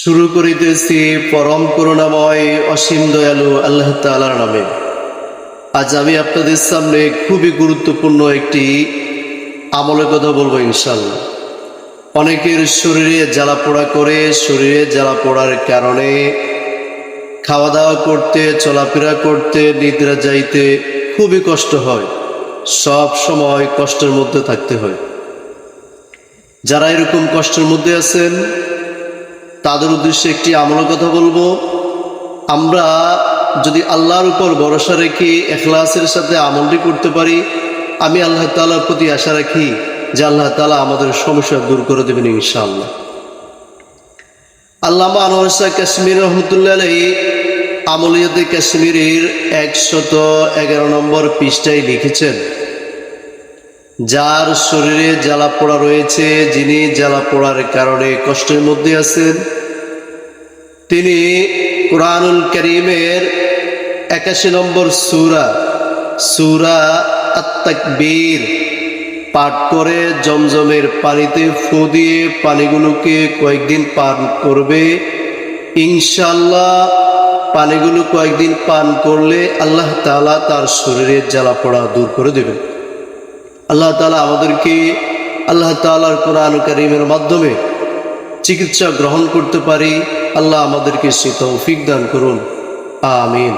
শুরু করিতেছি পরম করুণাময় অসীম দয়ালু আল্লাহ তাআলার নামে। আজ আমি আপনাদের সামনে খুবই গুরুত্বপূর্ণ একটি আমলের কথা বলবো ইনশাআল্লাহ। অনেকের শরীরে জ্বালা পোড়া করে, শরীরে জ্বালা পোড়ার কারণে খাওয়া দাওয়া করতে, চলাফেরা করতে, নিদ্রা যাইতে খুবই কষ্ট হয়। সব সময় কষ্টের মধ্যে থাকতে হয়। যারা এরকম কষ্টের মধ্যে আছেন তাদের উদ্দেশ্যে একটি আমলের কথা বলবো। আমরা যদি আল্লাহর উপর ভরসা রেখে ইখলাসের সাথে আমলটি করতে পারি, আমি আল্লাহ তাআলার প্রতি আশা রাখি যে আল্লাহ তাআলা আমাদের সমস্যা দূর করে দেবেন ইনশাআল্লাহ। আল্লামা আনোয়ার শাহ কাশ্মীরি রহমতুল্লাহ আলাইহি আমলিয়াতে কাশ্মীরের 111 নম্বর পৃষ্ঠায় লিখেছেন, যার শরীরে জ্বালা পোড়া রয়েছে, যিনি জ্বালা পোড়ার কারণে কষ্টের মধ্যে আছেন, তিনি কুরআনুল কারীমের 81 নম্বর সূরা আত-তাকবীর পাঠ করে জমজমের পানিতে ফু দিয়ে পানিগুলোকে কয়েকদিন পান করবে। ইনশাআল্লাহ পানিগুলো কয়েকদিন পান করলে আল্লাহ তাআলা তার শরীরের জ্বালা পোড়া দূর করে দেবেন। আল্লাহ তাআলা আমাদেরকে আল্লাহ তাআলার কোরআন কারীমের মাধ্যমে চিকিৎসা গ্রহণ করতে পারি। আল্লাহ আমাদেরকে সে তৌফিক দান করুন, আমিন।